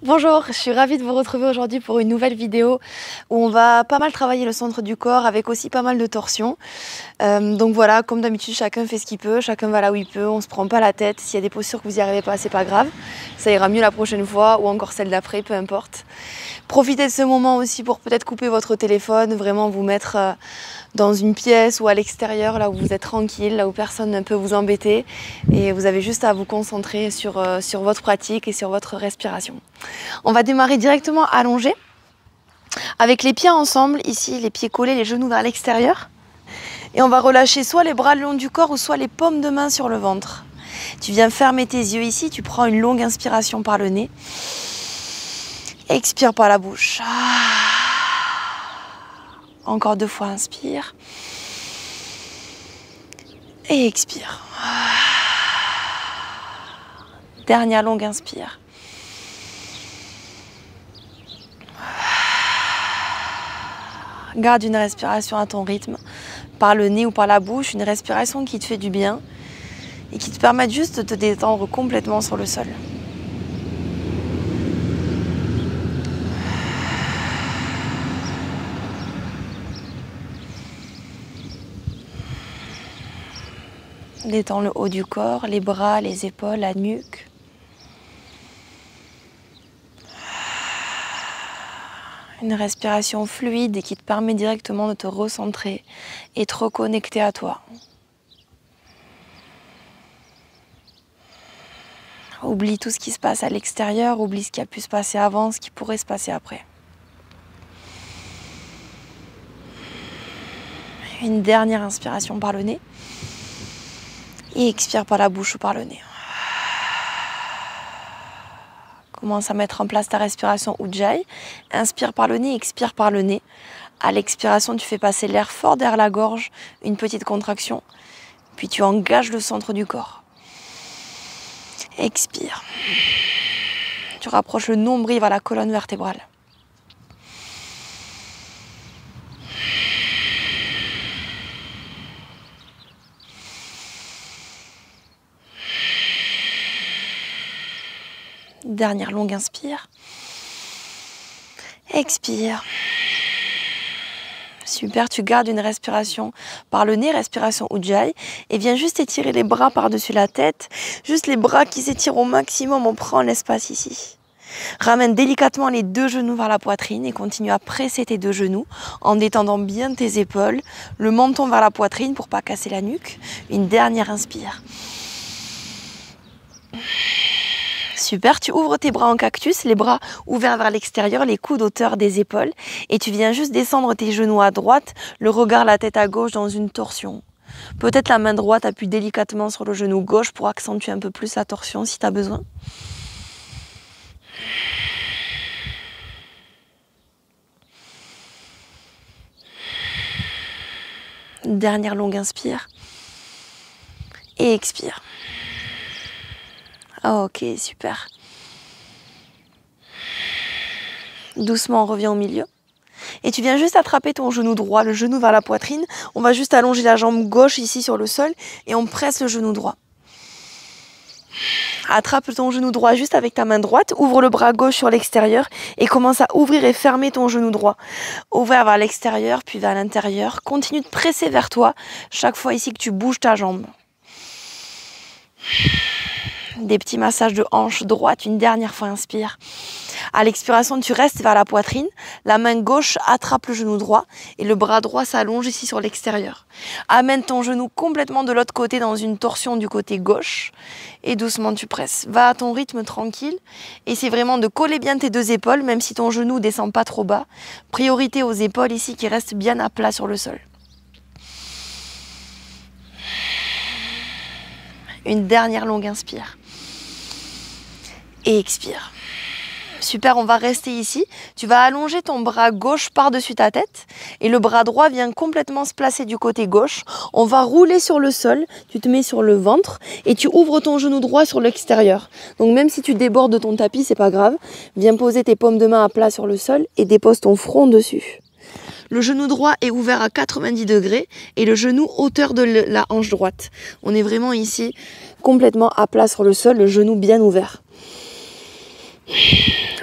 Bonjour, je suis ravie de vous retrouver aujourd'hui pour une nouvelle vidéo où on va pas mal travailler le centre du corps avec aussi pas mal de torsions. Donc voilà, comme d'habitude, chacun fait ce qu'il peut, chacun va là où il peut, on se prend pas la tête. S'il y a des postures que vous n'y arrivez pas, c'est pas grave. Ça ira mieux la prochaine fois ou encore celle d'après, peu importe. Profitez de ce moment aussi pour peut-être couper votre téléphone, vraiment vous mettre dans une pièce ou à l'extérieur, là où vous êtes tranquille, là où personne ne peut vous embêter. Et vous avez juste à vous concentrer sur votre pratique et sur votre respiration. On va démarrer directement allongé, avec les pieds ensemble, ici les pieds collés, les genoux vers l'extérieur. Et on va relâcher soit les bras le long du corps ou soit les paumes de main sur le ventre. Tu viens fermer tes yeux ici, tu prends une longue inspiration par le nez. Expire par la bouche. Encore 2 fois, inspire. Et expire. Dernière longue inspire. Garde une respiration à ton rythme, par le nez ou par la bouche, une respiration qui te fait du bien et qui te permet juste de te détendre complètement sur le sol. Détends le haut du corps, les bras, les épaules, la nuque. Une respiration fluide et qui te permet directement de te recentrer et te reconnecter à toi. Oublie tout ce qui se passe à l'extérieur, oublie ce qui a pu se passer avant, ce qui pourrait se passer après. Une dernière inspiration par le nez. Et expire par la bouche ou par le nez. Commence à mettre en place ta respiration Ujjayi. Inspire par le nez, expire par le nez. À l'expiration, tu fais passer l'air fort derrière la gorge, une petite contraction. Puis tu engages le centre du corps. Expire. Tu rapproches le nombril vers la colonne vertébrale. Dernière longue inspire. Expire. Super, tu gardes une respiration par le nez, respiration Ujjayi. Et viens juste étirer les bras par-dessus la tête. Juste les bras qui s'étirent au maximum, on prend l'espace ici. Ramène délicatement les 2 genoux vers la poitrine et continue à presser tes 2 genoux en détendant bien tes épaules, le menton vers la poitrine pour ne pas casser la nuque. Une dernière inspire. Super, tu ouvres tes bras en cactus, les bras ouverts vers l'extérieur, les coudes hauteur des épaules. Et tu viens juste descendre tes genoux à droite, le regard, la tête à gauche dans une torsion. Peut-être la main droite appuie délicatement sur le genou gauche pour accentuer un peu plus la torsion si tu as besoin. Dernière longue inspire. Et expire. Ok, super. Doucement, on revient au milieu. Et tu viens juste attraper ton genou droit, le genou vers la poitrine. On va juste allonger la jambe gauche ici sur le sol et on presse le genou droit. Attrape ton genou droit juste avec ta main droite. Ouvre le bras gauche sur l'extérieur et commence à ouvrir et fermer ton genou droit. Ouvrir vers l'extérieur puis vers l'intérieur. Continue de presser vers toi chaque fois ici que tu bouges ta jambe. Des petits massages de hanche droite, une dernière fois, inspire. À l'expiration, tu restes vers la poitrine, la main gauche attrape le genou droit et le bras droit s'allonge ici sur l'extérieur. Amène ton genou complètement de l'autre côté dans une torsion du côté gauche et doucement tu presses. Va à ton rythme tranquille. Essaie vraiment de coller bien tes 2 épaules, même si ton genou ne descend pas trop bas. Priorité aux épaules ici qui restent bien à plat sur le sol. Une dernière longue inspire. Et expire. Super, on va rester ici. Tu vas allonger ton bras gauche par-dessus ta tête et le bras droit vient complètement se placer du côté gauche. On va rouler sur le sol, tu te mets sur le ventre et tu ouvres ton genou droit sur l'extérieur. Donc même si tu débordes de ton tapis, c'est pas grave. Viens poser tes paumes de main à plat sur le sol et dépose ton front dessus. Le genou droit est ouvert à 90 degrés et le genou hauteur de la hanche droite. On est vraiment ici complètement à plat sur le sol, le genou bien ouvert.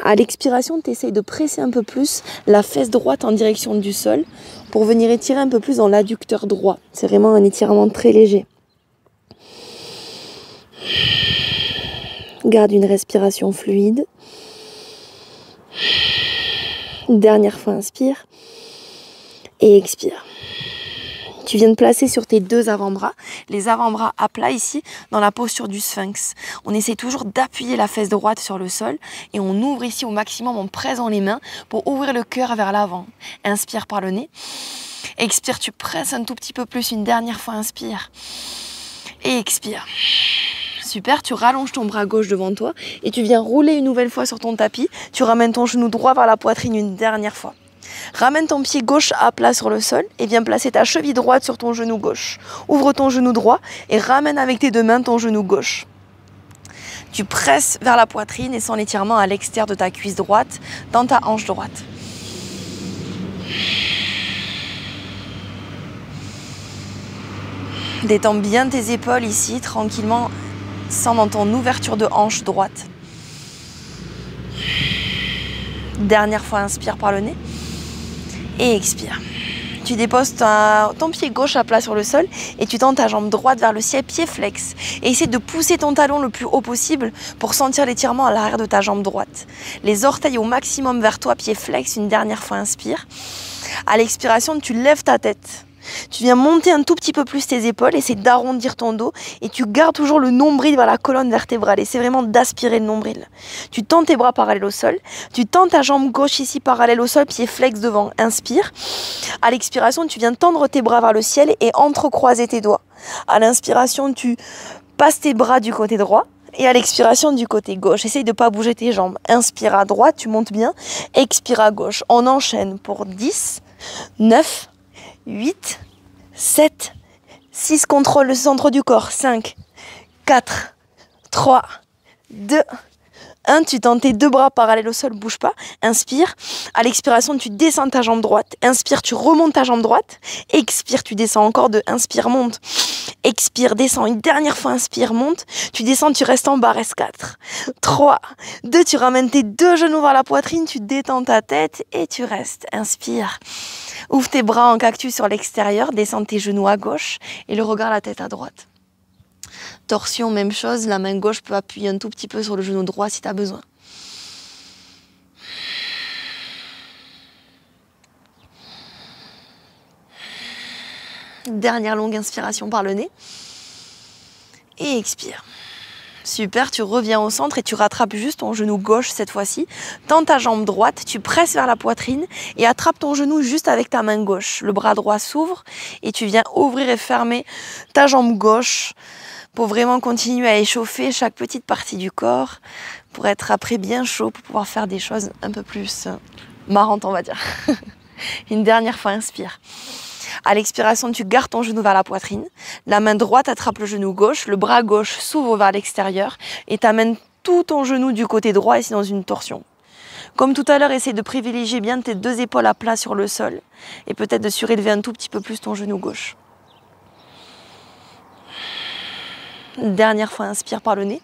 À l'expiration, tu essayes de presser un peu plus la fesse droite en direction du sol pour venir étirer un peu plus dans l'adducteur droit. C'est vraiment un étirement très léger. Garde une respiration fluide. Dernière fois, inspire et expire. Tu viens de placer sur tes deux avant-bras, les avant-bras à plat ici, dans la posture du sphinx. On essaie toujours d'appuyer la fesse droite sur le sol et on ouvre ici au maximum en pressant les mains pour ouvrir le cœur vers l'avant. Inspire par le nez. Expire, tu presses un tout petit peu plus. Une dernière fois, inspire. Et expire. Super, tu rallonges ton bras gauche devant toi et tu viens rouler une nouvelle fois sur ton tapis. Tu ramènes ton genou droit vers la poitrine une dernière fois. Ramène ton pied gauche à plat sur le sol et viens placer ta cheville droite sur ton genou gauche. Ouvre ton genou droit et ramène avec tes deux mains ton genou gauche. Tu presses vers la poitrine et sens l'étirement à l'extérieur de ta cuisse droite, dans ta hanche droite. Détends bien tes épaules ici, tranquillement, sens dans ton ouverture de hanche droite. Dernière fois, inspire par le nez. Et expire. Tu déposes ton pied gauche à plat sur le sol et tu tends ta jambe droite vers le ciel, pied flex. Et essaie de pousser ton talon le plus haut possible pour sentir l'étirement à l'arrière de ta jambe droite. Les orteils au maximum vers toi, pied flex. Une dernière fois, inspire. À l'expiration, tu lèves ta tête. Tu viens monter un tout petit peu plus tes épaules, essaie d'arrondir ton dos et tu gardes toujours le nombril vers la colonne vertébrale. Essaie vraiment d'aspirer le nombril. Tu tends tes bras parallèles au sol. Tu tends ta jambe gauche ici parallèle au sol, pied flex devant. Inspire. À l'expiration, tu viens tendre tes bras vers le ciel et entrecroiser tes doigts. À l'inspiration, tu passes tes bras du côté droit. Et à l'expiration du côté gauche, essaye de ne pas bouger tes jambes. Inspire à droite, tu montes bien. Expire à gauche. On enchaîne pour 10, 9, 8, 7, 6, contrôle le centre du corps, 5, 4, 3, 2, 1, tu tends tes deux bras parallèles au sol, bouge pas, inspire, à l'expiration tu descends ta jambe droite, inspire, tu remontes ta jambe droite, expire, tu descends encore de, inspire, monte, expire, descends, une dernière fois, inspire, monte, tu descends, tu restes en bas, reste 4, 3, 2, tu ramènes tes deux genoux vers la poitrine, tu détends ta tête et tu restes, inspire. Ouvre tes bras en cactus sur l'extérieur, descends tes genoux à gauche et le regard la tête à droite. Torsion, même chose, la main gauche peut appuyer un tout petit peu sur le genou droit si tu as besoin. Dernière longue inspiration par le nez. Et expire. Super, tu reviens au centre et tu rattrapes juste ton genou gauche cette fois-ci. Tends ta jambe droite, tu presses vers la poitrine et attrape ton genou juste avec ta main gauche. Le bras droit s'ouvre et tu viens ouvrir et fermer ta jambe gauche pour vraiment continuer à échauffer chaque petite partie du corps pour être après bien chaud, pour pouvoir faire des choses un peu plus marrantes, on va dire. Une dernière fois, inspire. À l'expiration, tu gardes ton genou vers la poitrine. La main droite attrape le genou gauche. Le bras gauche s'ouvre vers l'extérieur et t'amènes tout ton genou du côté droit ici dans une torsion. Comme tout à l'heure, essaie de privilégier bien tes deux épaules à plat sur le sol et peut-être de surélever un tout petit peu plus ton genou gauche. Dernière fois, inspire par le nez.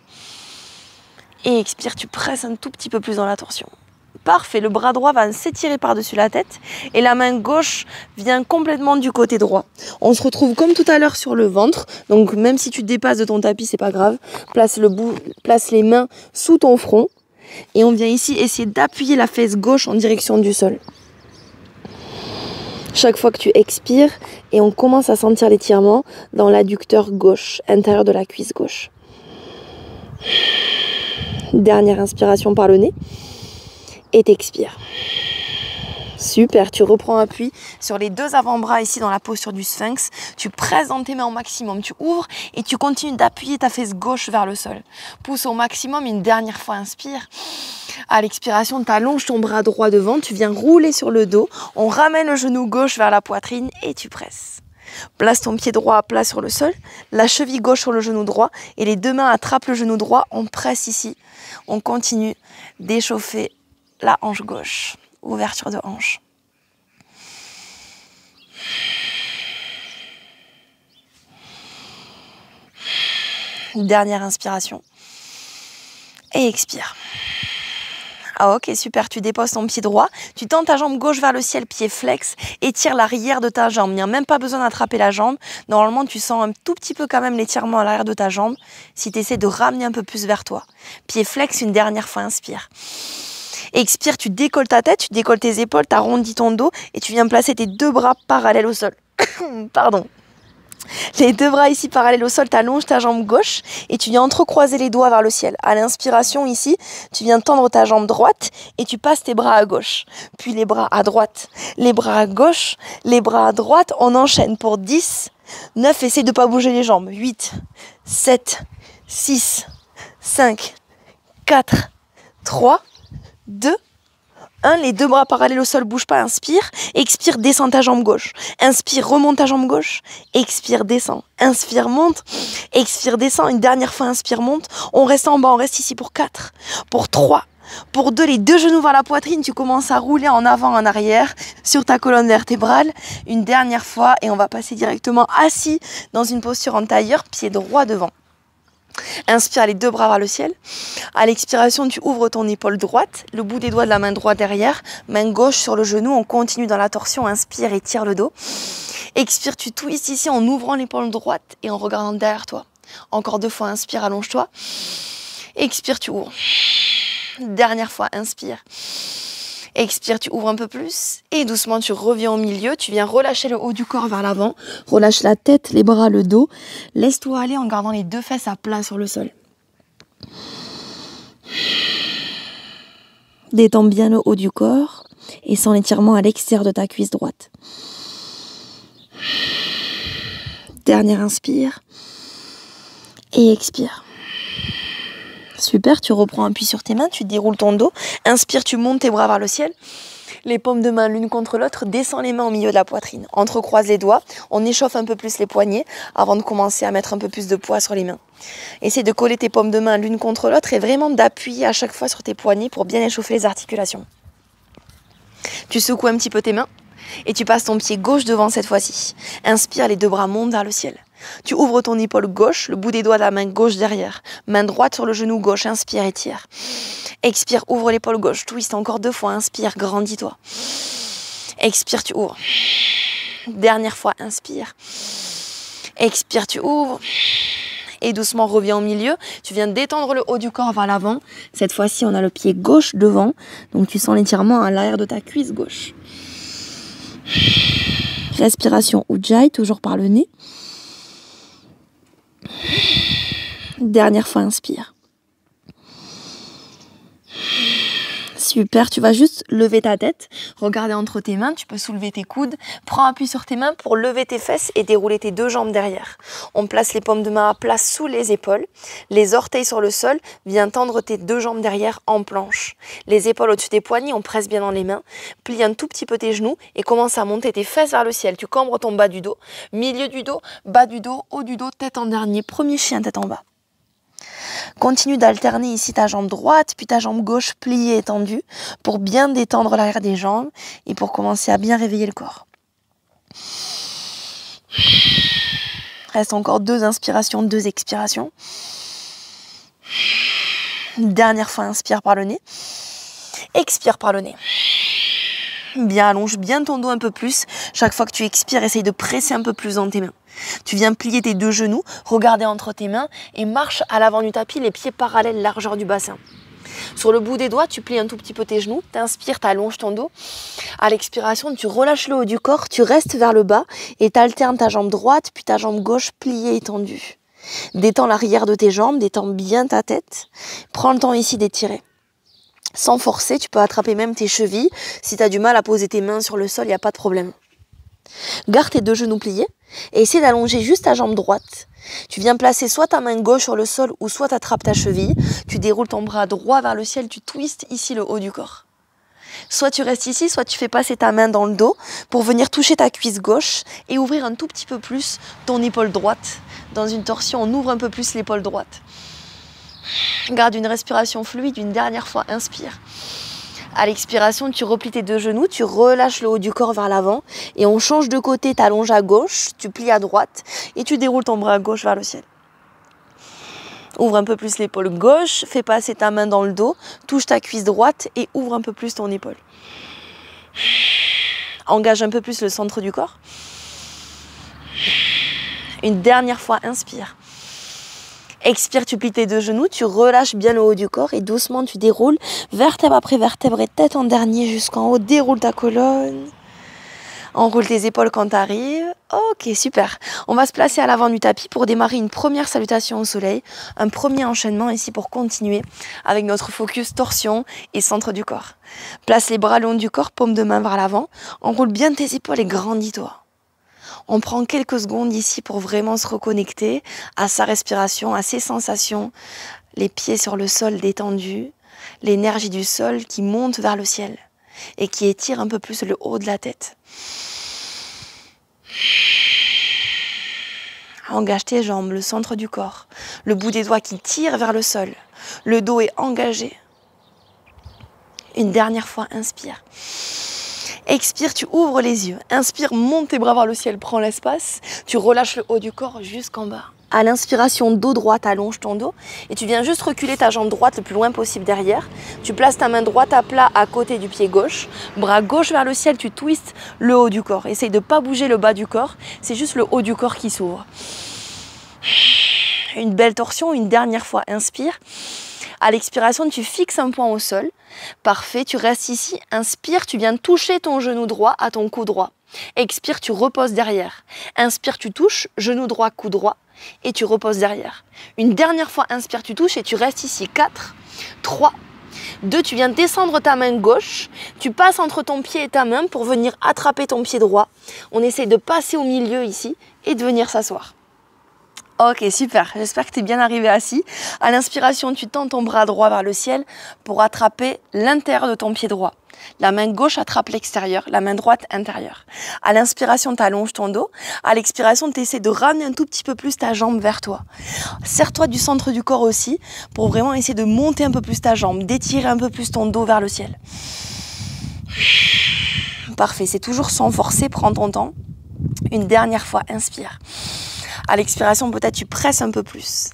Et expire, tu presses un tout petit peu plus dans la torsion. Parfait, le bras droit va s'étirer par-dessus la tête et la main gauche vient complètement du côté droit. On se retrouve comme tout à l'heure sur le ventre, donc même si tu dépasses de ton tapis, c'est pas grave. Place les mains sous ton front et on vient ici essayer d'appuyer la fesse gauche en direction du sol. Chaque fois que tu expires et on commence à sentir l'étirement dans l'adducteur gauche, intérieur de la cuisse gauche. Dernière inspiration par le nez. Et t'expires. Super, tu reprends appui sur les deux avant-bras ici dans la posture du sphinx. Tu presses dans tes mains au maximum, tu ouvres et tu continues d'appuyer ta fesse gauche vers le sol. Pousse au maximum, une dernière fois, inspire. À l'expiration, tu allonges ton bras droit devant, tu viens rouler sur le dos. On ramène le genou gauche vers la poitrine et tu presses. Place ton pied droit à plat sur le sol, la cheville gauche sur le genou droit et les deux mains attrapent le genou droit. On presse ici. On continue d'échauffer la hanche gauche, ouverture de hanche. Dernière inspiration. Et expire. Ah ok, super, tu déposes ton pied droit, tu tends ta jambe gauche vers le ciel, pied flex, étire l'arrière de ta jambe. Il n'y a même pas besoin d'attraper la jambe. Normalement, tu sens un tout petit peu quand même l'étirement à l'arrière de ta jambe si tu essaies de ramener un peu plus vers toi. Pied flex, une dernière fois, inspire. Expire, tu décolles ta tête, tu décolles tes épaules, tu arrondis ton dos et tu viens placer tes deux bras parallèles au sol. Pardon. Les deux bras ici parallèles au sol, tu allonges ta jambe gauche et tu viens entrecroiser les doigts vers le ciel. À l'inspiration ici, tu viens tendre ta jambe droite et tu passes tes bras à gauche. Puis les bras à droite, les bras à gauche, les bras à droite. On enchaîne pour 10, 9, essaye de ne pas bouger les jambes. 8, 7, 6, 5, 4, 3, 2, 1, les deux bras parallèles au sol, bouge pas, inspire, expire, descends ta jambe gauche, inspire, remonte ta jambe gauche, expire, descends, inspire, monte, expire, descends, une dernière fois, inspire, monte, on reste en bas, on reste ici pour 4, pour 3, pour 2, les deux genoux vers la poitrine, tu commences à rouler en avant, en arrière, sur ta colonne vertébrale, une dernière fois, et on va passer directement assis dans une posture en tailleur, pied droit devant. Inspire, les deux bras vers le ciel. À l'expiration, tu ouvres ton épaule droite, le bout des doigts de la main droite derrière, main gauche sur le genou, on continue dans la torsion, inspire et tire le dos. Expire, tu twistes ici en ouvrant l'épaule droite et en regardant derrière toi. Encore 2 fois, inspire, allonge-toi. Expire, tu ouvres. Dernière fois, inspire. Expire, tu ouvres un peu plus et doucement tu reviens au milieu, tu viens relâcher le haut du corps vers l'avant, relâche la tête, les bras, le dos, laisse-toi aller en gardant les deux fesses à plat sur le sol. Détends bien le haut du corps et sens l'étirement à l'extérieur de ta cuisse droite. Dernière inspire et expire. Super, tu reprends appui sur tes mains, tu déroules ton dos. Inspire, tu montes tes bras vers le ciel. Les paumes de main l'une contre l'autre, descends les mains au milieu de la poitrine. Entrecroise les doigts, on échauffe un peu plus les poignets avant de commencer à mettre un peu plus de poids sur les mains. Essaie de coller tes paumes de main l'une contre l'autre et vraiment d'appuyer à chaque fois sur tes poignets pour bien échauffer les articulations. Tu secoues un petit peu tes mains et tu passes ton pied gauche devant cette fois-ci. Inspire, les deux bras montent vers le ciel. Tu ouvres ton épaule gauche, le bout des doigts de la main gauche derrière. Main droite sur le genou gauche, inspire et tire. Expire, ouvre l'épaule gauche, twist encore 2 fois, inspire, grandis-toi. Expire, tu ouvres. Dernière fois, inspire. Expire, tu ouvres. Et doucement, reviens au milieu. Tu viens détendre le haut du corps vers l'avant. Cette fois-ci, on a le pied gauche devant. Donc, tu sens l'étirement à l'arrière de ta cuisse gauche. Respiration Ujjayi, toujours par le nez. Dernière fois, inspire. Super, tu vas juste lever ta tête, regarder entre tes mains, tu peux soulever tes coudes, prends appui sur tes mains pour lever tes fesses et dérouler tes deux jambes derrière. On place les paumes de main à plat sous les épaules, les orteils sur le sol, viens tendre tes deux jambes derrière en planche. Les épaules au-dessus des poignets, on presse bien dans les mains, plie un tout petit peu tes genoux et commence à monter tes fesses vers le ciel. Tu cambres ton bas du dos, milieu du dos, bas du dos, haut du dos, tête en dernier, premier chien, tête en bas. Continue d'alterner ici ta jambe droite, puis ta jambe gauche pliée et tendue pour bien détendre l'arrière des jambes et pour commencer à bien réveiller le corps. Reste encore 2 inspirations, 2 expirations. Dernière fois, inspire par le nez. Expire par le nez. Bien, allonge bien ton dos un peu plus. Chaque fois que tu expires, essaye de presser un peu plus dans tes mains. Tu viens plier tes deux genoux, regarder entre tes mains et marche à l'avant du tapis, les pieds parallèles, largeur du bassin. Sur le bout des doigts, tu plies un tout petit peu tes genoux, t'inspires, t'allonges ton dos. À l'expiration, tu relâches le haut du corps, tu restes vers le bas et t'alternes ta jambe droite puis ta jambe gauche pliée et tendue. Détends l'arrière de tes jambes, détends bien ta tête. Prends le temps ici d'étirer. Sans forcer, tu peux attraper même tes chevilles. Si tu as du mal à poser tes mains sur le sol, il n'y a pas de problème. Garde tes deux genoux pliés et essaie d'allonger juste ta jambe droite. Tu viens placer soit ta main gauche sur le sol ou soit tu attrapes ta cheville. Tu déroules ton bras droit vers le ciel, tu twistes ici le haut du corps. Soit tu restes ici, soit tu fais passer ta main dans le dos pour venir toucher ta cuisse gauche et ouvrir un tout petit peu plus ton épaule droite. Dans une torsion, on ouvre un peu plus l'épaule droite. Garde une respiration fluide, une dernière fois, inspire. À l'expiration, tu replies tes deux genoux, tu relâches le haut du corps vers l'avant et on change de côté, tu allonges à gauche, tu plies à droite et tu déroules ton bras gauche vers le ciel. Ouvre un peu plus l'épaule gauche, fais passer ta main dans le dos, touche ta cuisse droite et ouvre un peu plus ton épaule. Engage un peu plus le centre du corps. Une dernière fois, inspire. Expire, tu plies tes deux genoux, tu relâches bien le haut du corps et doucement tu déroules vertèbre après vertèbre et tête en dernier jusqu'en haut. Déroule ta colonne. Enroule tes épaules quand tu arrives. Ok, super. On va se placer à l'avant du tapis pour démarrer une première salutation au soleil. Un premier enchaînement ici pour continuer avec notre focus torsion et centre du corps. Place les bras le long du corps, paume de main vers l'avant. Enroule bien tes épaules et grandis-toi. On prend quelques secondes ici pour vraiment se reconnecter à sa respiration, à ses sensations. Les pieds sur le sol détendus. L'énergie du sol qui monte vers le ciel et qui étire un peu plus le haut de la tête. Engage tes jambes, le centre du corps, le bout des doigts qui tire vers le sol. Le dos est engagé. Une dernière fois, inspire. Expire, tu ouvres les yeux. Inspire, monte tes bras vers le ciel, prends l'espace. Tu relâches le haut du corps jusqu'en bas. À l'inspiration, dos droit, allonge ton dos. Et tu viens juste reculer ta jambe droite le plus loin possible derrière. Tu places ta main droite à plat à côté du pied gauche. Bras gauche vers le ciel, tu twistes le haut du corps. Essaye de ne pas bouger le bas du corps. C'est juste le haut du corps qui s'ouvre. Une belle torsion, une dernière fois, inspire. À l'expiration, tu fixes un point au sol. Parfait, tu restes ici. Inspire, tu viens toucher ton genou droit à ton cou droit. Expire, tu reposes derrière. Inspire, tu touches, genou droit, cou droit. Et tu reposes derrière. Une dernière fois, inspire, tu touches et tu restes ici. 4, 3, 2, tu viens descendre ta main gauche. Tu passes entre ton pied et ta main pour venir attraper ton pied droit. On essaye de passer au milieu ici et de venir s'asseoir. Ok, super. J'espère que tu es bien arrivé assis. À l'inspiration, tu tends ton bras droit vers le ciel pour attraper l'intérieur de ton pied droit. La main gauche attrape l'extérieur, la main droite intérieure. À l'inspiration, tu allonges ton dos. À l'expiration, tu essaies de ramener un tout petit peu plus ta jambe vers toi. Serre-toi du centre du corps aussi pour vraiment essayer de monter un peu plus ta jambe, d'étirer un peu plus ton dos vers le ciel. Parfait, c'est toujours sans forcer, prends ton temps. Une dernière fois, inspire. À l'expiration, peut-être tu presses un peu plus.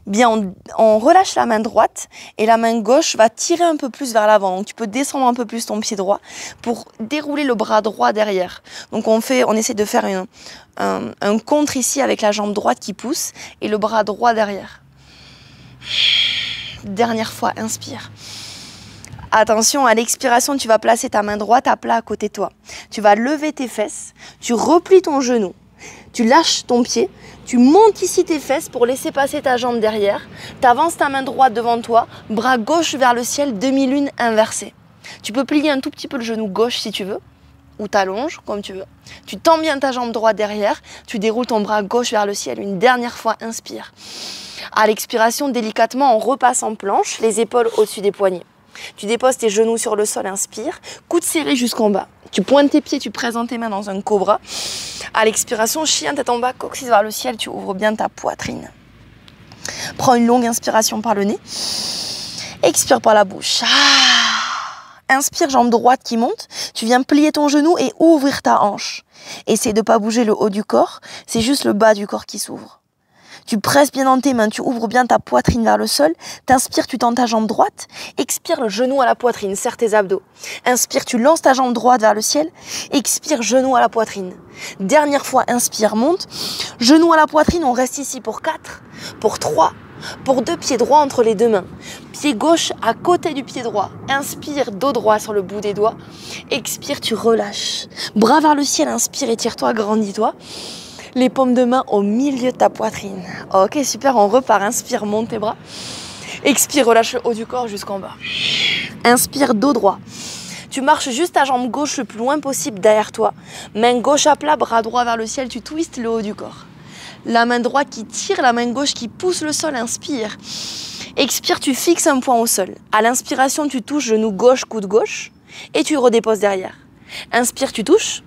Bien, on relâche la main droite et la main gauche va tirer un peu plus vers l'avant. Donc tu peux descendre un peu plus ton pied droit pour dérouler le bras droit derrière. Donc on essaie de faire un contre ici avec la jambe droite qui pousse et le bras droit derrière. Dernière fois, inspire. Attention, à l'expiration, tu vas placer ta main droite à plat à côté de toi. Tu vas lever tes fesses, tu replies ton genou. Tu lâches ton pied, tu montes ici tes fesses pour laisser passer ta jambe derrière. Tu avances ta main droite devant toi, bras gauche vers le ciel, demi-lune inversée. Tu peux plier un tout petit peu le genou gauche si tu veux, ou t'allonges comme tu veux. Tu tends bien ta jambe droite derrière, tu déroules ton bras gauche vers le ciel. Une dernière fois, inspire. À l'expiration, délicatement, on repasse en planche, les épaules au-dessus des poignets. Tu déposes tes genoux sur le sol, inspire, coude serré jusqu'en bas. Tu pointes tes pieds, tu présentes tes mains dans un cobra. À l'expiration, chien, tête en bas, coccyx vers le ciel, tu ouvres bien ta poitrine. Prends une longue inspiration par le nez. Expire par la bouche. Inspire, jambe droite qui monte. Tu viens plier ton genou et ouvrir ta hanche. Essaye de ne pas bouger le haut du corps, c'est juste le bas du corps qui s'ouvre. Tu presses bien dans tes mains, tu ouvres bien ta poitrine vers le sol. T'inspires, tu tends ta jambe droite. Expire, le genou à la poitrine, serre tes abdos. Inspire, tu lances ta jambe droite vers le ciel. Expire, genou à la poitrine. Dernière fois, inspire, monte. Genou à la poitrine, on reste ici pour 4, pour 3, pour 2, pied droit entre les deux mains. Pied gauche à côté du pied droit. Inspire, dos droit sur le bout des doigts. Expire, tu relâches. Bras vers le ciel, inspire, étire-toi, grandis-toi. Les paumes de main au milieu de ta poitrine. Ok, super, on repart. Inspire, monte tes bras. Expire, relâche le haut du corps jusqu'en bas. Inspire, dos droit. Tu marches juste ta jambe gauche le plus loin possible derrière toi. Main gauche à plat, bras droit vers le ciel, tu twistes le haut du corps. La main droite qui tire, la main gauche qui pousse le sol, inspire. Expire, tu fixes un point au sol. À l'inspiration, tu touches genou gauche, coude gauche et tu redéposes derrière. Inspire, tu touches.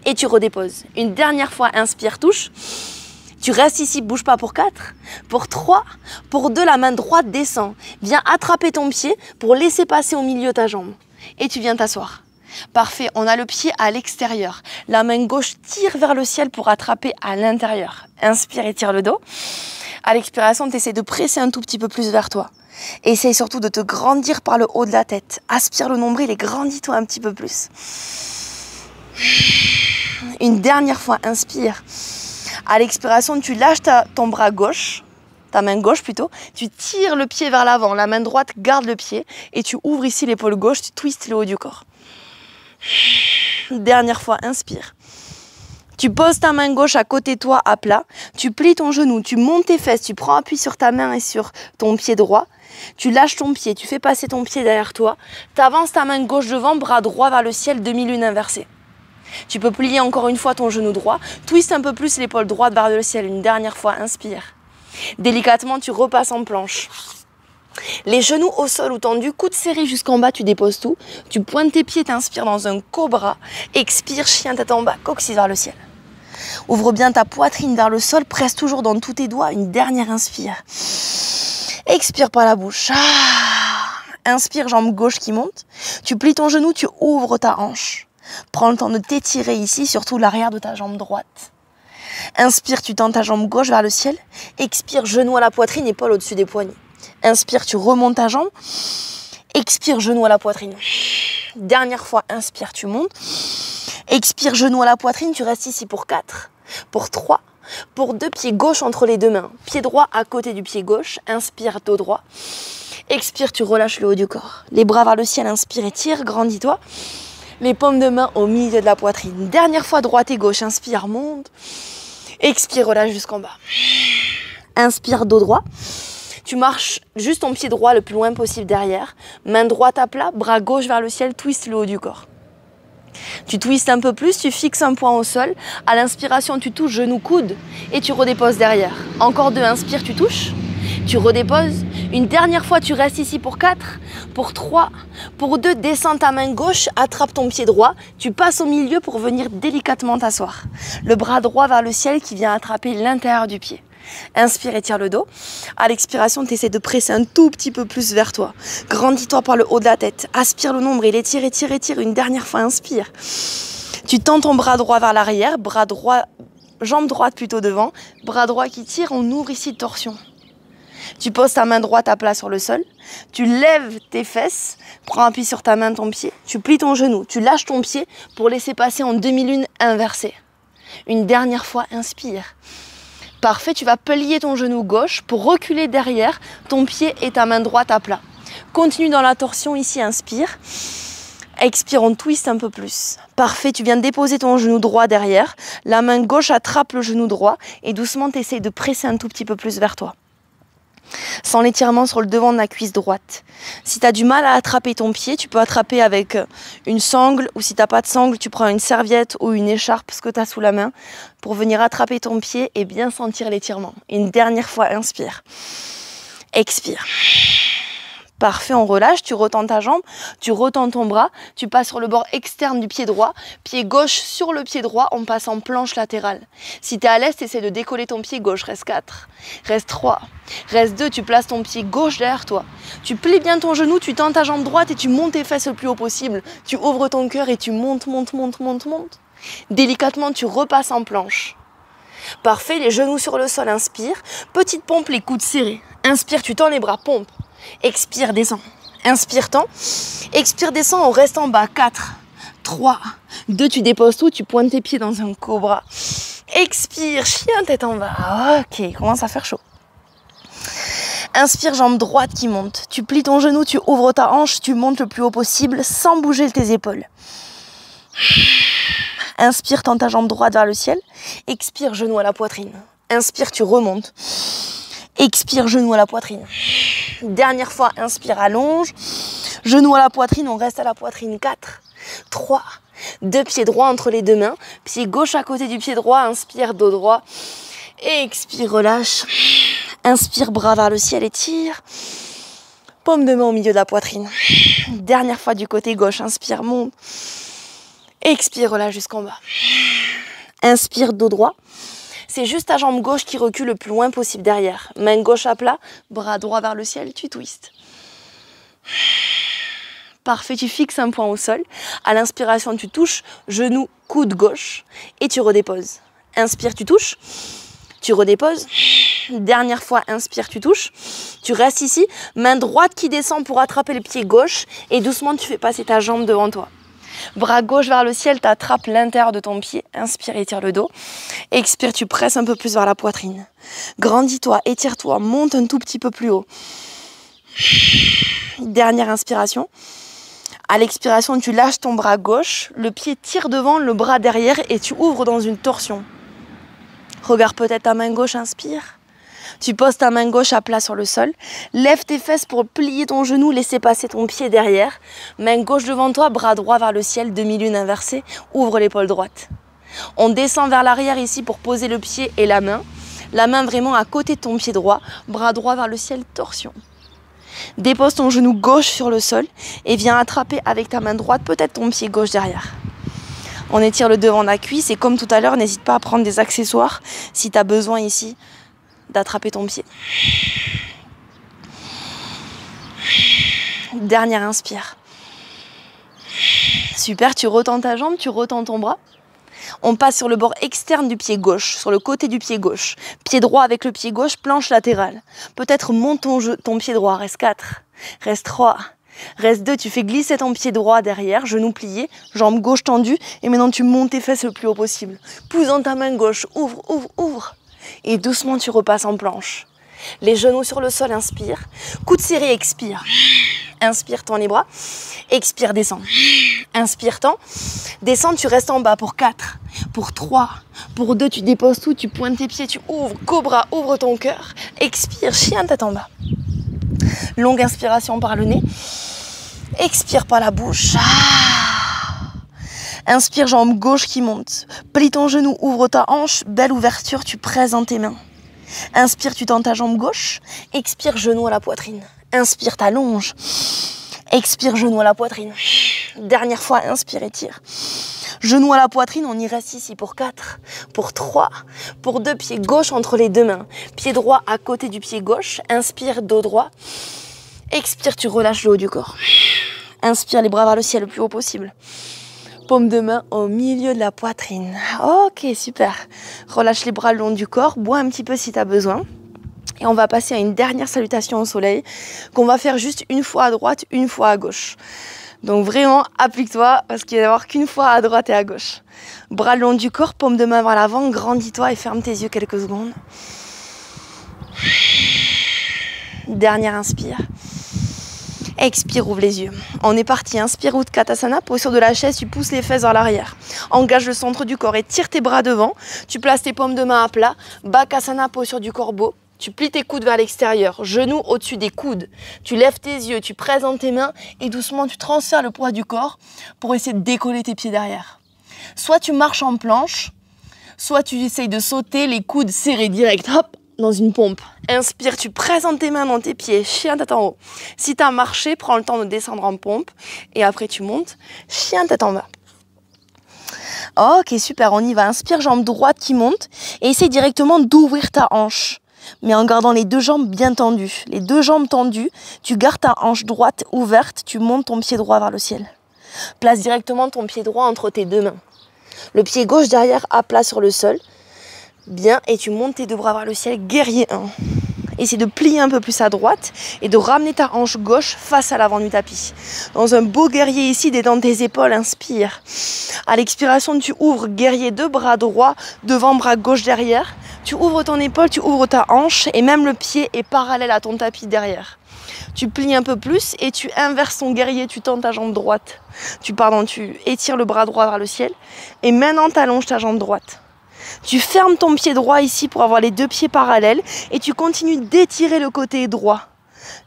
Et tu redéposes. Une dernière fois, inspire, touche. Tu restes ici, bouge pas pour 4. Pour 3, pour 2, la main droite descend. Viens attraper ton pied pour laisser passer au milieu ta jambe. Et tu viens t'asseoir. Parfait, on a le pied à l'extérieur. La main gauche tire vers le ciel pour attraper à l'intérieur. Inspire, étire le dos. À l'expiration, tu essaies de presser un tout petit peu plus vers toi. Essaye surtout de te grandir par le haut de la tête. Aspire le nombril et grandis-toi un petit peu plus. Une dernière fois, inspire. À l'expiration, tu lâches ton bras gauche, ta main gauche plutôt. Tu tires le pied vers l'avant, la main droite garde le pied et tu ouvres ici l'épaule gauche, tu twistes le haut du corps. Dernière fois, inspire. Tu poses ta main gauche à côté de toi à plat, tu plies ton genou, tu montes tes fesses, tu prends appui sur ta main et sur ton pied droit, tu lâches ton pied, tu fais passer ton pied derrière toi, tu avances ta main gauche devant, bras droit vers le ciel, demi-lune inversée. Tu peux plier encore une fois ton genou droit, twiste un peu plus l'épaule droite vers le ciel, une dernière fois, inspire. Délicatement, tu repasses en planche. Les genoux au sol ou tendus, coude serré jusqu'en bas, tu déposes tout. Tu pointes tes pieds, t'inspires dans un cobra. Expire, chien tête en bas, coccyx vers le ciel. Ouvre bien ta poitrine vers le sol, presse toujours dans tous tes doigts. Une dernière inspire. Expire par la bouche. Inspire, jambe gauche qui monte. Tu plies ton genou, tu ouvres ta hanche. Prends le temps de t'étirer ici, surtout l'arrière de ta jambe droite. Inspire, tu tends ta jambe gauche vers le ciel. Expire, genou à la poitrine, épaule au-dessus des poignets. Inspire, tu remontes ta jambe. Expire, genou à la poitrine. Dernière fois, inspire, tu montes. Expire, genou à la poitrine, tu restes ici pour 4, pour 3, pour 2, pied gauche entre les deux mains. Pied droit à côté du pied gauche. Inspire, dos droit. Expire, tu relâches le haut du corps. Les bras vers le ciel, inspire, étire, grandis-toi. Les paumes de main au milieu de la poitrine. Dernière fois, droite et gauche. Inspire, monte. Expire, relâche jusqu'en bas. Inspire, dos droit. Tu marches juste ton pied droit le plus loin possible derrière. Main droite à plat, bras gauche vers le ciel, twiste le haut du corps. Tu twistes un peu plus, tu fixes un point au sol. À l'inspiration, tu touches genou, coude et tu redéposes derrière. Encore 2, inspire, tu touches. Tu redéposes. Une dernière fois, tu restes ici pour 4, pour 3, pour 2, descends ta main gauche, attrape ton pied droit. Tu passes au milieu pour venir délicatement t'asseoir. Le bras droit vers le ciel qui vient attraper l'intérieur du pied. Inspire, étire le dos. À l'expiration, tu essaies de presser un tout petit peu plus vers toi. Grandis-toi par le haut de la tête. Aspire le nombril, étire, étire, étire. Une dernière fois, inspire. Tu tends ton bras droit vers l'arrière, bras droit, jambe droite plutôt devant. Bras droit qui tire, on ouvre ici torsion. Tu poses ta main droite à plat sur le sol. Tu lèves tes fesses, prends appui sur ta main, ton pied. Tu plies ton genou, tu lâches ton pied pour laisser passer en demi-lune inversée. Une dernière fois, inspire. Parfait, tu vas plier ton genou gauche pour reculer derrière ton pied et ta main droite à plat. Continue dans la torsion ici, inspire. Expire, on twist un peu plus. Parfait, tu viens de déposer ton genou droit derrière. La main gauche attrape le genou droit et doucement tu essaies de presser un tout petit peu plus vers toi. Sans l'étirement sur le devant de la cuisse droite. Si tu as du mal à attraper ton pied, tu peux attraper avec une sangle ou si tu n'as pas de sangle, tu prends une serviette ou une écharpe, ce que tu as sous la main, pour venir attraper ton pied et bien sentir l'étirement. Une dernière fois, inspire. Expire. Parfait, on relâche, tu retends ta jambe, tu retends ton bras, tu passes sur le bord externe du pied droit, pied gauche sur le pied droit, on passe en planche latérale. Si tu es à l'aise, essaie de décoller ton pied gauche, reste 4, reste 3, reste 2, tu places ton pied gauche derrière toi. Tu plies bien ton genou, tu tends ta jambe droite et tu montes tes fesses le plus haut possible. Tu ouvres ton cœur et tu montes, montes, montes, montes, montes. Délicatement, tu repasses en planche. Parfait, les genoux sur le sol, inspire. Petite pompe, les coudes serrés. Inspire, tu tends les bras, pompe. Expire, descends. Inspire, tends. Expire, descends, on reste en bas. 4, 3, 2, tu déposes tout, tu pointes tes pieds dans un cobra. Expire, chien tête en bas. Ok, il commence à faire chaud. Inspire, jambe droite qui monte. Tu plies ton genou, tu ouvres ta hanche, tu montes le plus haut possible sans bouger tes épaules. Inspire, tends ta jambe droite vers le ciel. Expire, genou à la poitrine. Inspire, tu remontes. Expire, genou à la poitrine. Dernière fois, inspire, allonge. Genou à la poitrine, on reste à la poitrine. 4, 3, 2 pieds droits entre les deux mains. Pied gauche à côté du pied droit. Inspire, dos droit. Expire, relâche. Inspire, bras vers le ciel, étire. Paume de main au milieu de la poitrine. Dernière fois du côté gauche, inspire, monte. Expire, relâche jusqu'en bas. Inspire, dos droit. C'est juste ta jambe gauche qui recule le plus loin possible derrière. Main gauche à plat, bras droit vers le ciel, tu twistes. Parfait, tu fixes un point au sol. À l'inspiration, tu touches, genou, coude gauche et tu redéposes. Inspire, tu touches, tu redéposes. Dernière fois, inspire, tu touches. Tu restes ici, main droite qui descend pour attraper le pied gauche et doucement tu fais passer ta jambe devant toi. Bras gauche vers le ciel, tu attrapes l'intérieur de ton pied. Inspire, étire le dos. Expire, tu presses un peu plus vers la poitrine. Grandis-toi, étire-toi, monte un tout petit peu plus haut. Dernière inspiration. À l'expiration, tu lâches ton bras gauche, le pied tire devant, le bras derrière et tu ouvres dans une torsion. Regarde peut-être ta main gauche, inspire. Tu poses ta main gauche à plat sur le sol. Lève tes fesses pour plier ton genou, laisser passer ton pied derrière. Main gauche devant toi, bras droit vers le ciel, demi-lune inversée. Ouvre l'épaule droite. On descend vers l'arrière ici pour poser le pied et la main. La main vraiment à côté de ton pied droit. Bras droit vers le ciel, torsion. Dépose ton genou gauche sur le sol et viens attraper avec ta main droite peut-être ton pied gauche derrière. On étire le devant de la cuisse et comme tout à l'heure, n'hésite pas à prendre des accessoires si tu as besoin ici d'attraper ton pied. Dernière inspire. Super, tu retends ta jambe, tu retends ton bras. On passe sur le bord externe du pied gauche, sur le côté du pied gauche. Pied droit avec le pied gauche, planche latérale. Peut-être monte ton pied droit, reste 4, reste 3, reste 2. Tu fais glisser ton pied droit derrière, genou plié, jambe gauche tendue. Et maintenant tu montes tes fesses le plus haut possible. Pousse dans ta main gauche, ouvre, ouvre, ouvre. Et doucement tu repasses en planche. Les genoux sur le sol, inspire. Coude serré, expire. Inspire, tends les bras. Expire, descends. Inspire, tends. Descends, tu restes en bas pour 4, pour 3, pour 2. Tu déposes tout, tu pointes tes pieds, tu ouvres. Cobra, ouvre ton cœur. Expire, chien, tête en bas. Longue inspiration par le nez. Expire par la bouche. Inspire, jambe gauche qui monte. Plie ton genou, ouvre ta hanche. Belle ouverture, tu presses dans tes mains. Inspire, tu tends ta jambe gauche. Expire, genou à la poitrine. Inspire, t'allonges. Expire, genou à la poitrine. Dernière fois, inspire, étire. Genou à la poitrine, on y reste ici pour 4, pour 3, pour 2. Pied gauche entre les deux mains. Pied droit à côté du pied gauche. Inspire, dos droit. Expire, tu relâches le haut du corps. Inspire, les bras vers le ciel le plus haut possible. Paume de main au milieu de la poitrine. Ok, super. Relâche les bras le long du corps. Bois un petit peu si tu as besoin. Et on va passer à une dernière salutation au soleil qu'on va faire juste une fois à droite, une fois à gauche. Donc vraiment, applique-toi parce qu'il va n'y avoir qu'une fois à droite et à gauche. Bras le long du corps, paume de main vers l'avant. Grandis-toi et ferme tes yeux quelques secondes. Dernière inspire. Expire, ouvre les yeux. On est parti, inspire Utkatasana, posture de la chaise, tu pousses les fesses vers l'arrière. Engage le centre du corps et tire tes bras devant. Tu places tes paumes de main à plat. Bakasana, posture du corbeau. Tu plies tes coudes vers l'extérieur, genoux au-dessus des coudes. Tu lèves tes yeux, tu presses dans tes mains et doucement tu transfères le poids du corps pour essayer de décoller tes pieds derrière. Soit tu marches en planche, soit tu essayes de sauter les coudes serrés direct, hop, dans une pompe. Inspire, tu presses dans tes mains, dans tes pieds, chien tête en haut. Si tu as marché, prends le temps de descendre en pompe et après tu montes, chien tête en bas. Ok, super, on y va. Inspire, jambe droite qui monte et essaye directement d'ouvrir ta hanche. Mais en gardant les deux jambes bien tendues. Les deux jambes tendues, tu gardes ta hanche droite ouverte, tu montes ton pied droit vers le ciel. Place directement ton pied droit entre tes deux mains. Le pied gauche derrière à plat sur le sol. Bien, et tu montes tes deux bras vers le ciel, guerrier 1. Essaye de plier un peu plus à droite et de ramener ta hanche gauche face à l'avant du tapis. Dans un beau guerrier ici, détends tes épaules, inspire. À l'expiration, tu ouvres guerrier 2, bras droit, devant, bras gauche derrière. Tu ouvres ton épaule, tu ouvres ta hanche et même le pied est parallèle à ton tapis derrière. Tu plies un peu plus et tu inverses ton guerrier, tu tends ta jambe droite. Tu étires le bras droit vers le ciel et maintenant tu allonges ta jambe droite. Tu fermes ton pied droit ici pour avoir les deux pieds parallèles et tu continues d'étirer le côté droit.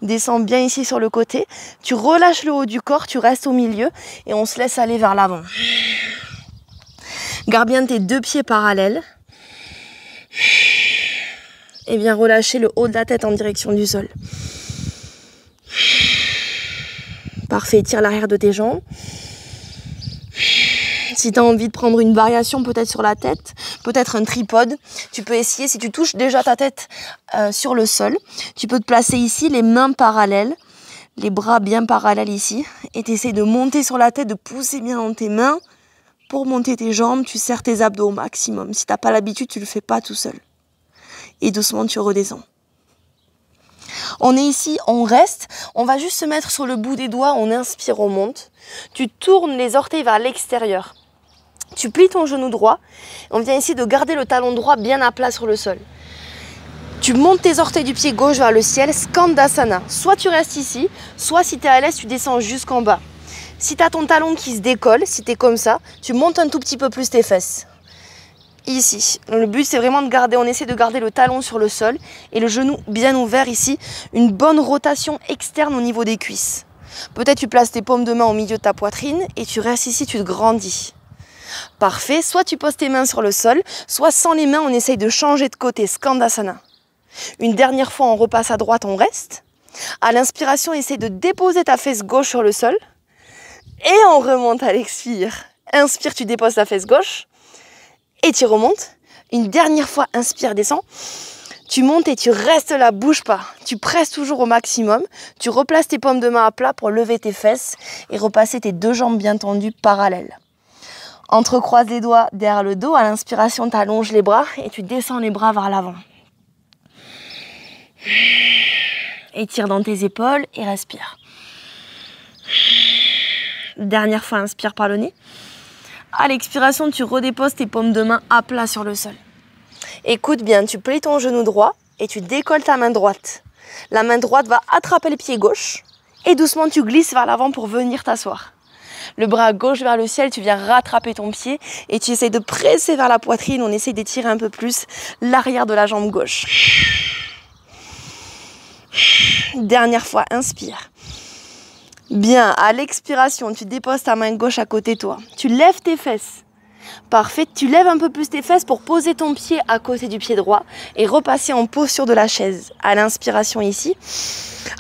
Descends bien ici sur le côté, tu relâches le haut du corps, tu restes au milieu et on se laisse aller vers l'avant. Garde bien tes deux pieds parallèles. Et viens relâcher le haut de la tête en direction du sol. Parfait, tire l'arrière de tes jambes. Si tu as envie de prendre une variation peut-être sur la tête, peut-être un tripode, tu peux essayer, si tu touches déjà ta tête sur le sol, tu peux te placer ici, les mains parallèles, les bras bien parallèles ici, et tu essaies de monter sur la tête, de pousser bien dans tes mains. Pour monter tes jambes, tu serres tes abdos au maximum. Si tu n'as pas l'habitude, tu ne le fais pas tout seul. et doucement tu redescends. On est ici, on reste, on va juste se mettre sur le bout des doigts, on inspire, on monte. Tu tournes les orteils vers l'extérieur. Tu plies ton genou droit. On vient ici de garder le talon droit bien à plat sur le sol. Tu montes tes orteils du pied gauche vers le ciel, Skandasana. Soit tu restes ici, soit si tu es à l'aise, tu descends jusqu'en bas. Si tu as ton talon qui se décolle, si tu es comme ça, tu montes un tout petit peu plus tes fesses. Ici. Le but, c'est vraiment de garder, on essaie de garder le talon sur le sol et le genou bien ouvert ici. Une bonne rotation externe au niveau des cuisses. Peut-être tu places tes paumes de main au milieu de ta poitrine et tu restes ici, tu te grandis. Parfait. Soit tu poses tes mains sur le sol, soit sans les mains, on essaye de changer de côté. Skandasana. Une dernière fois, on repasse à droite, on reste. À l'inspiration, essaie de déposer ta fesse gauche sur le sol. Et on remonte à l'expire. Inspire, tu déposes ta fesse gauche. Et tu remontes. Une dernière fois, inspire, descends. Tu montes et tu restes là, bouge pas. Tu presses toujours au maximum. Tu replaces tes paumes de main à plat pour lever tes fesses et repasser tes deux jambes bien tendues parallèles. Entrecroise les doigts derrière le dos. À l'inspiration, tu allonges les bras et tu descends les bras vers l'avant. Étire dans tes épaules et respire. Dernière fois, inspire par le nez. À l'expiration, tu redéposes tes paumes de main à plat sur le sol. Écoute bien, tu plies ton genou droit et tu décolles ta main droite. La main droite va attraper le pied gauche et doucement tu glisses vers l'avant pour venir t'asseoir. Le bras gauche vers le ciel, tu viens rattraper ton pied et tu essaies de presser vers la poitrine. On essaie d'étirer un peu plus l'arrière de la jambe gauche. Dernière fois, inspire. Bien, à l'expiration, tu déposes ta main gauche à côté de toi. Tu lèves tes fesses. Parfait, tu lèves un peu plus tes fesses pour poser ton pied à côté du pied droit et repasser en posture de la chaise. À l'inspiration ici.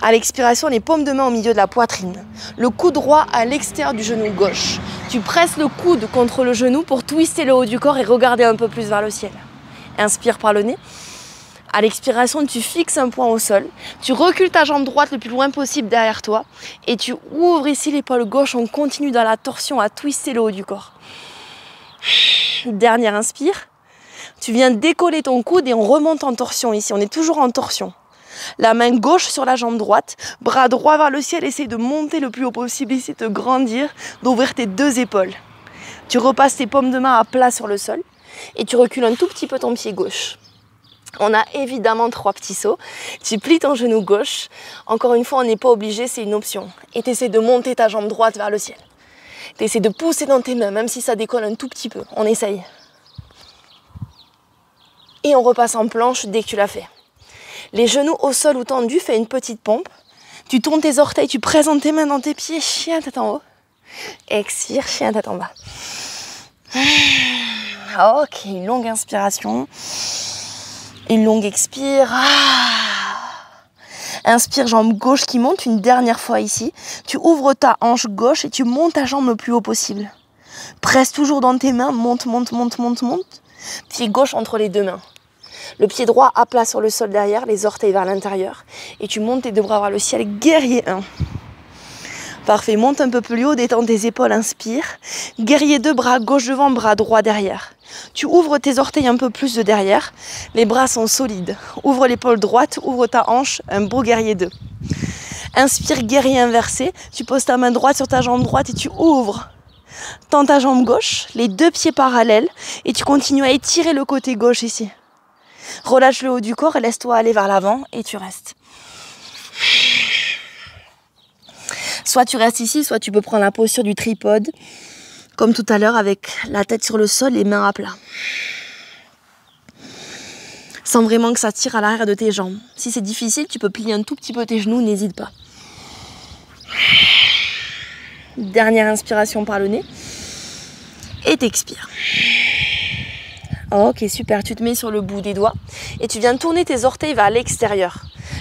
À l'expiration, les paumes de main au milieu de la poitrine. Le coude droit à l'extérieur du genou gauche. Tu presses le coude contre le genou pour twister le haut du corps et regarder un peu plus vers le ciel. Inspire par le nez. À l'expiration, tu fixes un point au sol, tu recules ta jambe droite le plus loin possible derrière toi et tu ouvres ici l'épaule gauche, on continue dans la torsion à twister le haut du corps. Dernière inspire, tu viens décoller ton coude et on remonte en torsion ici, on est toujours en torsion. La main gauche sur la jambe droite, bras droit vers le ciel, essaye de monter le plus haut possible, essaye de grandir, d'ouvrir tes deux épaules. Tu repasses tes paumes de main à plat sur le sol et tu recules un tout petit peu ton pied gauche. On a évidemment 3 petits sauts. Tu plies ton genou gauche. Encore une fois, on n'est pas obligé, c'est une option. Et tu essaies de monter ta jambe droite vers le ciel. Tu essaies de pousser dans tes mains, même si ça décolle un tout petit peu. On essaye. Et on repasse en planche dès que tu l'as fait. Les genoux au sol ou tendus, fais une petite pompe. Tu tournes tes orteils, tu présentes tes mains dans tes pieds. Chien tête en haut. Expire, chien tête en bas. Ok, longue inspiration. Une longue expire. Inspire, jambe gauche qui monte une dernière fois ici. Tu ouvres ta hanche gauche et tu montes ta jambe le plus haut possible. Presse toujours dans tes mains. Monte, monte, monte, monte, monte. Pied gauche entre les deux mains. Le pied droit à plat sur le sol derrière, les orteils vers l'intérieur. Et tu montes tes deux bras vers le ciel. Guerrier 1. Parfait, monte un peu plus haut, détends tes épaules, inspire. Guerrier 2, bras gauche devant, bras droit derrière. Tu ouvres tes orteils un peu plus de derrière. Les bras sont solides. Ouvre l'épaule droite, ouvre ta hanche, un beau guerrier 2. Inspire, guerrier inversé. Tu poses ta main droite sur ta jambe droite et tu ouvres. Tends ta jambe gauche, les deux pieds parallèles. Et tu continues à étirer le côté gauche ici. Relâche le haut du corps et laisse-toi aller vers l'avant et tu restes. Soit tu restes ici, soit tu peux prendre la posture du tripode, comme tout à l'heure, avec la tête sur le sol, les mains à plat. Sens vraiment que ça tire à l'arrière de tes jambes. Si c'est difficile, tu peux plier un tout petit peu tes genoux, n'hésite pas. Dernière inspiration par le nez. Et t'expires. Ok, super. Tu te mets sur le bout des doigts et tu viens tourner tes orteils vers l'extérieur.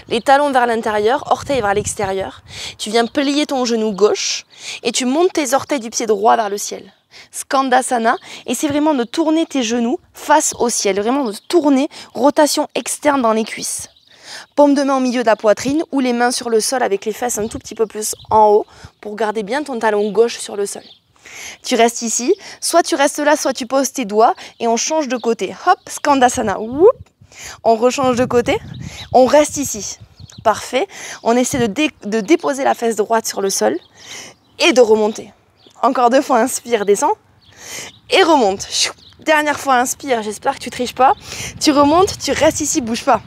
Les talons vers l'intérieur, orteils vers l'extérieur. Tu viens plier ton genou gauche et tu montes tes orteils du pied droit vers le ciel. Skandasana, et c'est vraiment de tourner tes genoux face au ciel, vraiment de tourner, rotation externe dans les cuisses. Paume de main au milieu de la poitrine ou les mains sur le sol avec les fesses un tout petit peu plus en haut pour garder bien ton talon gauche sur le sol. Tu restes ici, soit tu restes là, soit tu poses tes doigts et on change de côté. Hop, Skandasana. Whoop. On rechange de côté. On reste ici. Parfait. On essaie de déposer la fesse droite sur le sol et de remonter. Encore 2 fois, inspire, descends et remonte. Dernière fois, inspire, j'espère que tu triches pas. Tu remontes, tu restes ici, bouge pas.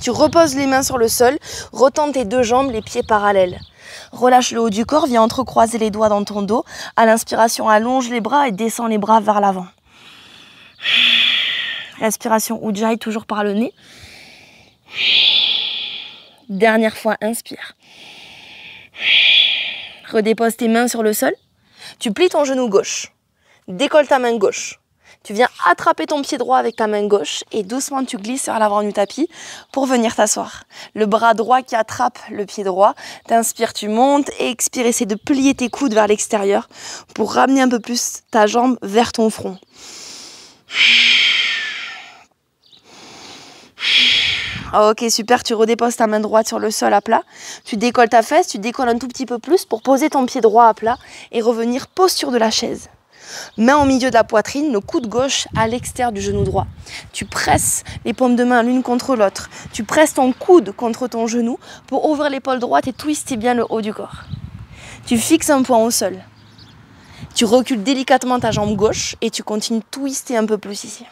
Tu reposes les mains sur le sol, retends tes 2 jambes, les pieds parallèles. Relâche le haut du corps, viens entrecroiser les doigts dans ton dos. À l'inspiration, allonge les bras et descends les bras vers l'avant. Respiration Ujjayi, toujours par le nez. Dernière fois, inspire. Redépose tes mains sur le sol. Tu plies ton genou gauche. Décolle ta main gauche. Tu viens attraper ton pied droit avec ta main gauche et doucement tu glisses vers l'avant du tapis pour venir t'asseoir. Le bras droit qui attrape le pied droit. T'inspires, tu montes et expire. Essaie de plier tes coudes vers l'extérieur pour ramener un peu plus ta jambe vers ton front. Ok, super, tu redéposes ta main droite sur le sol à plat. Tu décolles ta fesse, tu décolles un tout petit peu plus pour poser ton pied droit à plat et revenir posture de la chaise. Main au milieu de la poitrine, le coude gauche à l'extérieur du genou droit. Tu presses les paumes de main l'une contre l'autre. Tu presses ton coude contre ton genou pour ouvrir l'épaule droite et twister bien le haut du corps. Tu fixes un point au sol. Tu recules délicatement ta jambe gauche et tu continues de twister un peu plus ici.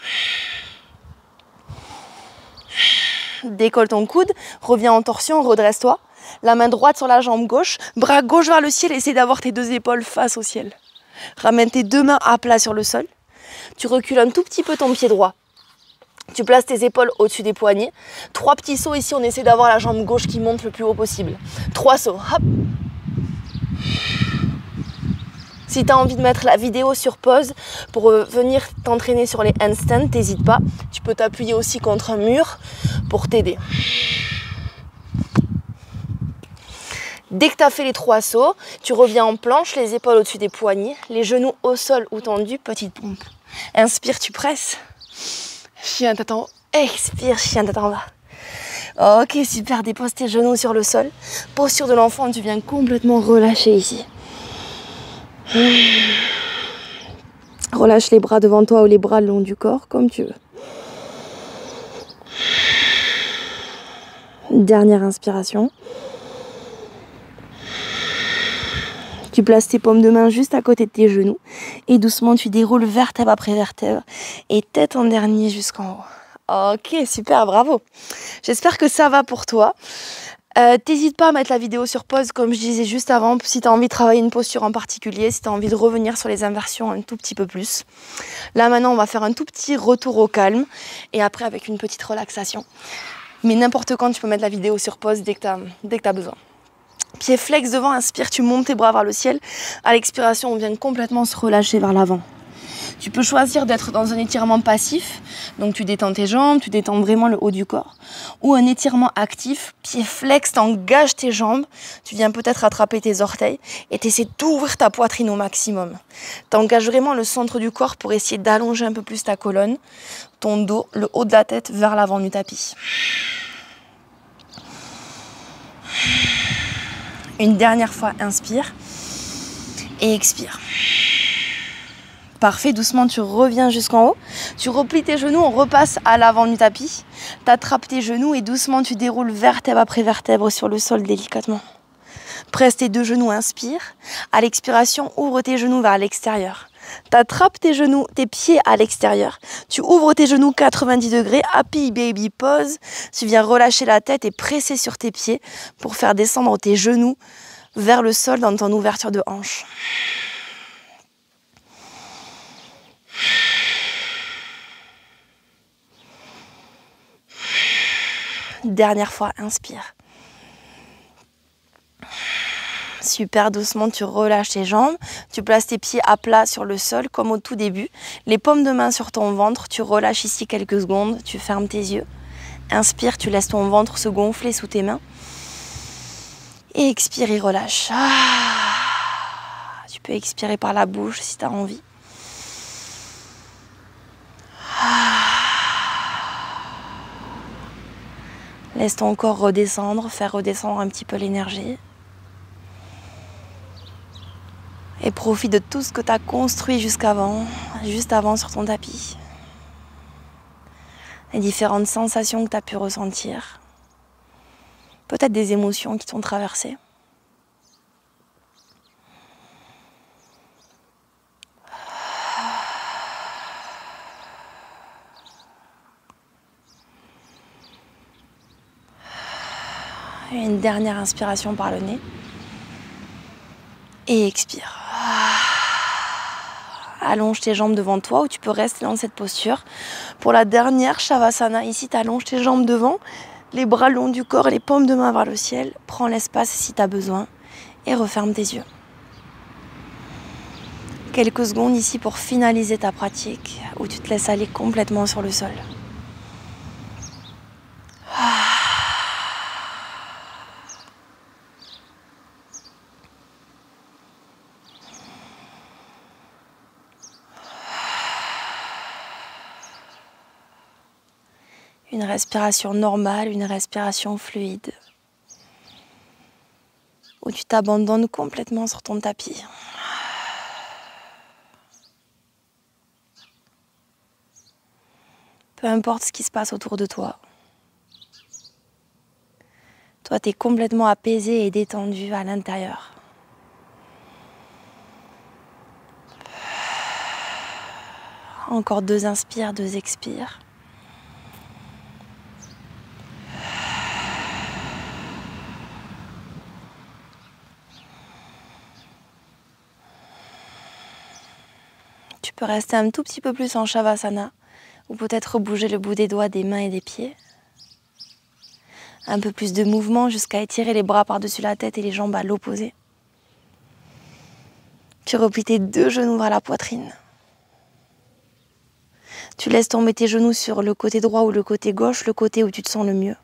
Décolle ton coude, reviens en torsion, redresse-toi. La main droite sur la jambe gauche, bras gauche vers le ciel, essaie d'avoir tes 2 épaules face au ciel. Ramène tes 2 mains à plat sur le sol. Tu recules un tout petit peu ton pied droit. Tu places tes épaules au-dessus des poignets. 3 petits sauts ici, on essaie d'avoir la jambe gauche qui monte le plus haut possible. 3 sauts, hop. Si tu as envie de mettre la vidéo sur pause pour venir t'entraîner sur les handstands, n'hésite pas. Tu peux t'appuyer aussi contre un mur pour t'aider. Dès que tu as fait les 3 sauts, tu reviens en planche, les épaules au-dessus des poignets, les genoux au sol ou tendus, petite pompe. Inspire, tu presses. Chien tête en haut. Expire, chien tête en bas. Ok, super, dépose tes genoux sur le sol. Posture de l'enfant, tu viens complètement relâcher ici. Relâche les bras devant toi ou les bras le long du corps, comme tu veux. Dernière inspiration. Tu places tes paumes de main juste à côté de tes genoux et doucement tu déroules vertèbre après vertèbre et tête en dernier jusqu'en haut. Ok, super, bravo. J'espère que ça va pour toi. T'hésites pas à mettre la vidéo sur pause comme je disais juste avant si tu as envie de travailler une posture en particulier, si tu as envie de revenir sur les inversions un tout petit peu plus. Là maintenant on va faire un tout petit retour au calme et après avec une petite relaxation. Mais n'importe quand tu peux mettre la vidéo sur pause dès que tu as besoin. Pied flex devant, inspire, tu montes tes bras vers le ciel. À l'expiration, on vient complètement se relâcher vers l'avant. Tu peux choisir d'être dans un étirement passif, donc tu détends tes jambes, tu détends vraiment le haut du corps, ou un étirement actif, pied flex, t'engages tes jambes, tu viens peut-être attraper tes orteils et tu essaies d'ouvrir ta poitrine au maximum. T'engages vraiment le centre du corps pour essayer d'allonger un peu plus ta colonne, ton dos, le haut de la tête vers l'avant du tapis. Une dernière fois, inspire et expire. Parfait, doucement tu reviens jusqu'en haut. Tu replies tes genoux, on repasse à l'avant du tapis. Tu attrapes tes genoux et doucement tu déroules vertèbre après vertèbre sur le sol délicatement. Presse tes 2 genoux, inspire. À l'expiration, ouvre tes genoux vers l'extérieur. Tu attrapes tes genoux, tes pieds à l'extérieur. Tu ouvres tes genoux 90 degrés, happy baby pose. Tu viens relâcher la tête et presser sur tes pieds pour faire descendre tes genoux vers le sol dans ton ouverture de hanche. Dernière fois, inspire. Super, doucement, tu relâches tes jambes. Tu places tes pieds à plat sur le sol, comme au tout début. Les paumes de main sur ton ventre. Tu relâches ici quelques secondes. Tu fermes tes yeux. Inspire, tu laisses ton ventre se gonfler sous tes mains. Et expire et relâche. Tu peux expirer par la bouche si tu as envie. Laisse ton corps redescendre, faire redescendre un petit peu l'énergie. Et profite de tout ce que tu as construit juste avant sur ton tapis. les différentes sensations que tu as pu ressentir, peut-être des émotions qui t'ont traversé. Et une dernière inspiration par le nez. Et expire. Allonge tes jambes devant toi ou tu peux rester dans cette posture. Pour la dernière Shavasana, ici tu allonges tes jambes devant, les bras le long du corps et les paumes de main vers le ciel. Prends l'espace si tu as besoin et referme tes yeux. Quelques secondes ici pour finaliser ta pratique où tu te laisses aller complètement sur le sol. Une respiration normale, une respiration fluide, où tu t'abandonnes complètement sur ton tapis. Peu importe ce qui se passe autour de toi. Toi, tu es complètement apaisé et détendu à l'intérieur. Encore 2 inspires, 2 expires. Tu peux rester un tout petit peu plus en Shavasana ou peut-être bouger le bout des doigts des mains et des pieds. Un peu plus de mouvement jusqu'à étirer les bras par-dessus la tête et les jambes à l'opposé. Tu replies tes 2 genoux vers la poitrine. Tu laisses tomber tes genoux sur le côté droit ou le côté gauche, le côté où tu te sens le mieux.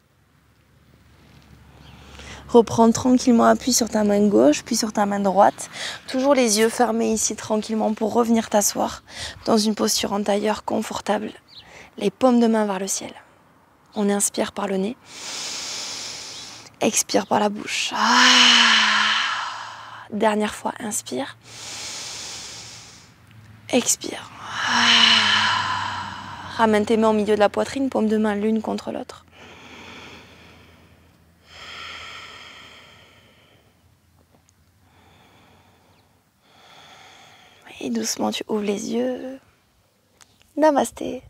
Reprends tranquillement appui sur ta main gauche, puis sur ta main droite. Toujours les yeux fermés ici tranquillement pour revenir t'asseoir dans une posture en tailleur confortable. Les paumes de main vers le ciel. On inspire par le nez. Expire par la bouche. Dernière fois, inspire. Expire. Ramène tes mains au milieu de la poitrine, paumes de main l'une contre l'autre. Et doucement, tu ouvres les yeux. Namasté.